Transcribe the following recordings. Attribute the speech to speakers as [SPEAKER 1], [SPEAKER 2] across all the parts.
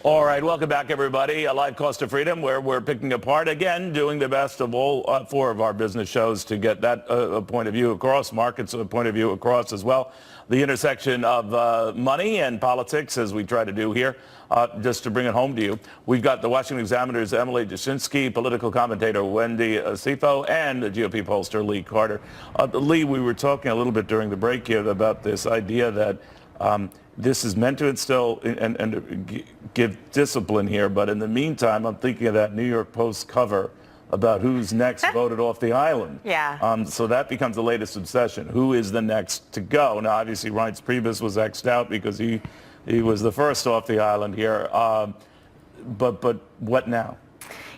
[SPEAKER 1] All right, welcome back, everybody. A live Cost of Freedom, where we're picking apart, again, doing the best of all four of our business shows to get that point of view across, markets point of view across as well. The intersection of money and politics, as we try to do here, just to bring it home to you. We've got the Washington Examiner's Emily Jashinsky, political commentator Wendy Osefo, and the GOP pollster Lee Carter. Lee, we were talking a little bit during the break here about this idea that this is meant to instill and give discipline here, but in the meantime, I'm thinking of that New York Post cover about who's next voted off the island.
[SPEAKER 2] Yeah.
[SPEAKER 1] So that becomes the latest obsession. Who is the next to go? Now, obviously, Rein's Priebus was X'd out because he was the first off the island here. But what now?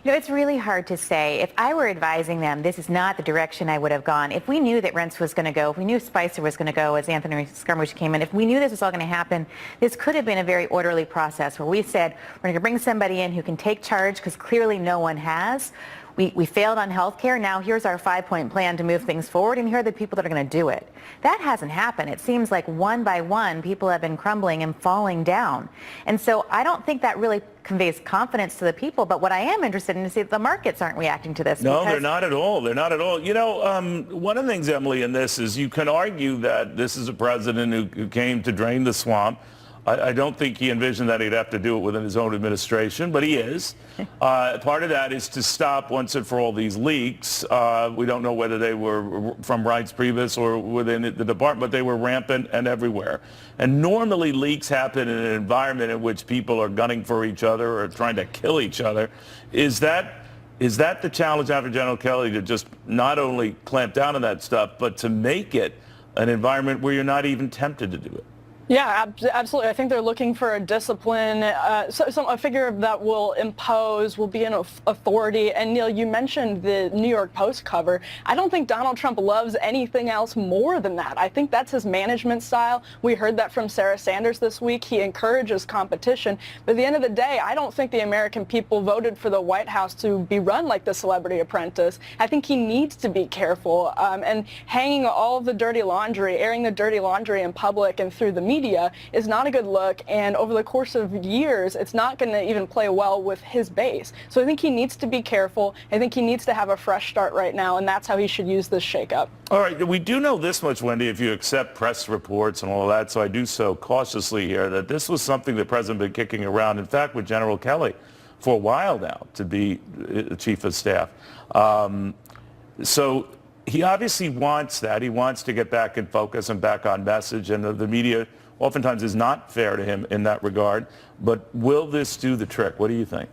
[SPEAKER 2] You know, it's really hard to say. If I were advising them, this is not the direction I would have gone. If we knew that Rents was going to go, if we knew Spicer was going to go as Anthony Scaramucci came in, if we knew this was all going to happen, this could have been a very orderly process where we said, we're going to bring somebody in who can take charge, because clearly no one has. We failed on health care. Now here's our 5-point plan to move things forward, and here are the people that are going to do it. That hasn't happened. It seems like one by one, people have been crumbling and falling down. And so I don't think that really conveys confidence to the people. But what I am interested in is see if the markets aren't reacting to this.
[SPEAKER 1] No, they're not at all. They're not at all. You know, one of the things, Emily, in this is you can argue that this is a president who came to drain the swamp. I don't think he envisioned that he'd have to do it within his own administration, but he is. Part of that is to stop once and for all these leaks. We don't know whether they were from Rein's Priebus or within the department, but they were rampant and everywhere. And normally leaks happen in an environment in which people are gunning for each other or trying to kill each other. Is that the challenge after General Kelly, to just not only clamp down on that stuff, but to make it an environment where you're not even tempted to do it?
[SPEAKER 3] Yeah, absolutely. I think they're looking for a discipline, a figure that will impose, will be an authority. And Neil, you mentioned the New York Post cover. I don't think Donald Trump loves anything else more than that. I think that's his management style. We heard that from Sarah Sanders this week. He encourages competition. But at the end of the day, I don't think the American people voted for the White House to be run like the Celebrity Apprentice. I think he needs to be careful. And hanging all of the dirty laundry, airing the dirty laundry in public and through the media is not a good look, and over the course of years it's not going to even play well with his base. So I think he needs to be careful. I think he needs to have a fresh start right now, and that's how he should use this shakeup.
[SPEAKER 1] All right, we do know this much, Wendy, if you accept press reports and all of that, so I do so cautiously here, that this was something the president had been kicking around, in fact, with General Kelly for a while now, to be chief of staff. So he obviously wants that. He wants to get back in focus and back on message, and the media oftentimes is not fair to him in that regard. But will this do the trick? What do you think?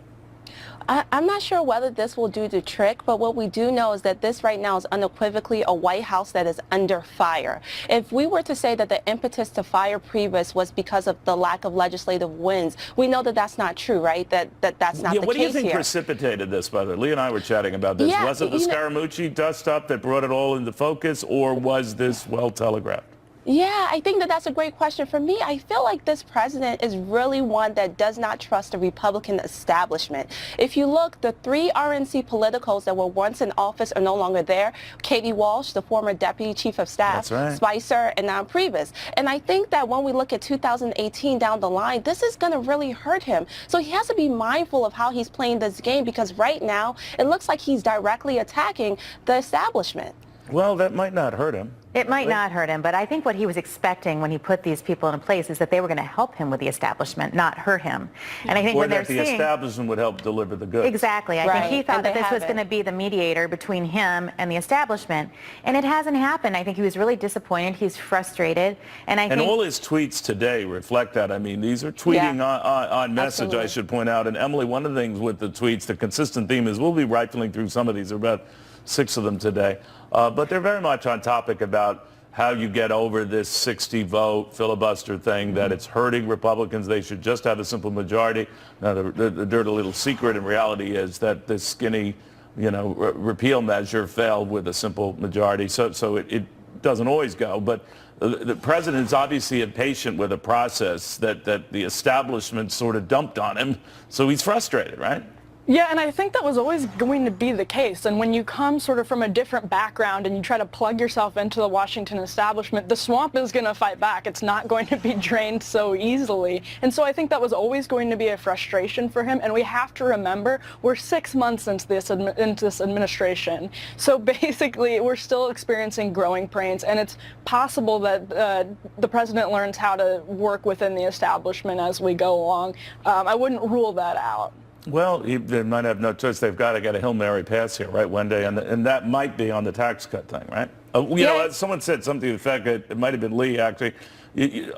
[SPEAKER 4] I'm not sure whether this will do the trick, but what we do know is that this right now is unequivocally a White House that is under fire. If we were to say that the impetus to fire Priebus was because of the lack of legislative wins, we know that that's not true, right? That's not the case here.
[SPEAKER 1] What do you think precipitated this, by the way? Lee and I were chatting about this. Was it the Scaramucci dust-up that brought it all into focus, or was this well telegraphed?
[SPEAKER 4] Yeah, I think that that's a great question. For me, I feel like this president is really one that does not trust the Republican establishment. If you look, the 3 RNC politicals that were once in office are no longer there. Katie Walsh, the former deputy chief of staff,
[SPEAKER 1] that's right,
[SPEAKER 4] Spicer, and now Priebus. And I think that when we look at 2018 down the line, this is going to really hurt him. So he has to be mindful of how he's playing this game, because right now it looks like he's directly attacking the establishment.
[SPEAKER 1] Well, that might not hurt him.
[SPEAKER 2] It might not hurt him, but I think what he was expecting when he put these people in place is that they were going to help him with the establishment, not hurt him. And I think
[SPEAKER 1] or
[SPEAKER 2] when
[SPEAKER 1] that
[SPEAKER 2] they're
[SPEAKER 1] the
[SPEAKER 2] seeing,
[SPEAKER 1] establishment would help deliver the goods.
[SPEAKER 2] Exactly. I think he thought that this was going to be the mediator between him and the establishment, and it hasn't happened. I think he was really disappointed. He's frustrated, and I think
[SPEAKER 1] all his tweets today reflect that. I mean, these are tweeting on message, absolutely, I should point out. And Emily, one of the things with the tweets, the consistent theme is we'll be rifling through some of these. There are about 6 of them today, but they're very much on topic about how you get over this 60-vote filibuster thing, that it's hurting Republicans. They should just have a simple majority. Now, the dirty little secret in reality is that this skinny, repeal measure failed with a simple majority. So it doesn't always go. But the president is obviously impatient with a process that the establishment sort of dumped on him. So he's frustrated, right?
[SPEAKER 3] Yeah, and I think that was always going to be the case. And when you come sort of from a different background and you try to plug yourself into the Washington establishment, the swamp is going to fight back. It's not going to be drained so easily. And so I think that was always going to be a frustration for him. And we have to remember, we're 6 months into this administration. So basically, we're still experiencing growing pains. And it's possible that the president learns how to work within the establishment as we go along. I wouldn't rule that out.
[SPEAKER 1] Well, they might have no choice. They've got to get a Hail Mary pass here, right, Wendy? And that might be on the tax cut thing, right? You know, someone said something to the effect that it might have been Lee, actually.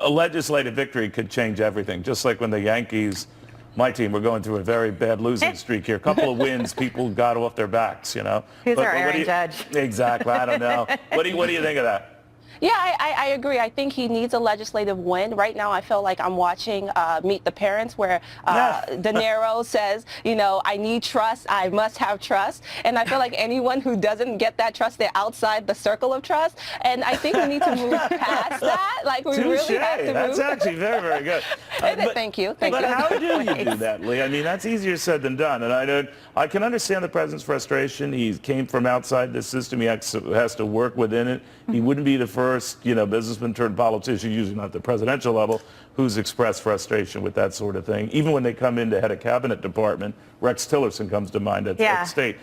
[SPEAKER 1] A legislative victory could change everything, just like when the Yankees, my team, were going through a very bad losing streak here. A couple of wins, people got off their backs, you know.
[SPEAKER 2] Who's our Aaron Judge?
[SPEAKER 1] Exactly. I don't know. What do you think of that?
[SPEAKER 4] Yeah, I agree. I think he needs a legislative win. Right now, I feel like I'm watching Meet the Parents, where De Niro says, you know, I need trust. I must have trust. And I feel like anyone who doesn't get that trust, they're outside the circle of trust. And I think we need to move past that. Like, we really have to move.
[SPEAKER 1] That's actually very, very good.
[SPEAKER 4] Thank you. Thank you.
[SPEAKER 1] But how do you do that, Lee? I mean, that's easier said than done. And I can understand the president's frustration. He came from outside the system. He has to work within it. He wouldn't be the first, you know, businessman turned politician, usually not the presidential level, who's expressed frustration with that sort of thing. Even when they come in to head a cabinet department, Rex Tillerson comes to mind at State.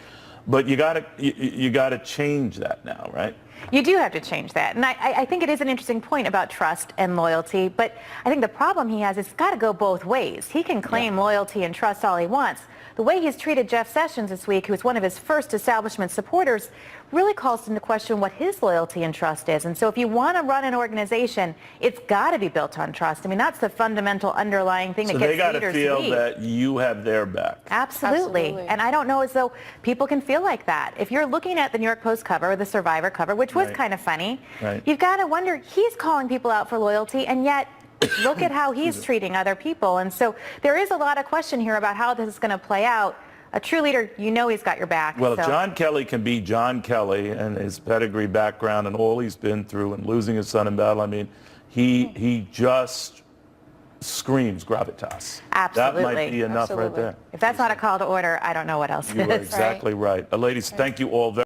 [SPEAKER 1] But you got to change that now, right?
[SPEAKER 2] You do have to change that. And I think it is an interesting point about trust and loyalty, but I think the problem he has is it's got to go both ways. He can claim loyalty and trust all he wants. The way he's treated Jeff Sessions this week, who was one of his first establishment supporters, really calls into question what his loyalty and trust is. And so if you want to run an organization, it's got to be built on trust. I mean, that's the fundamental underlying thing that gets leaders to lead. So they got to feel that you have their back. Absolutely. And I don't know as though people can feel like that. If you're looking at the New York Post cover or the Survivor cover, which was kind of funny, you've got to wonder, he's calling people out for loyalty, and yet look at how he's treating other people. And so there is a lot of question here about how this is going to play out. A true leader, you know he's got your back.
[SPEAKER 1] Well, if John Kelly can be John Kelly and his pedigree background and all he's been through and losing his son in battle, I mean, he just screams gravitas.
[SPEAKER 2] Absolutely.
[SPEAKER 1] That might be enough right there.
[SPEAKER 2] If that's not a call to order, I don't know what else is.
[SPEAKER 1] You are exactly right. Ladies, thank you all very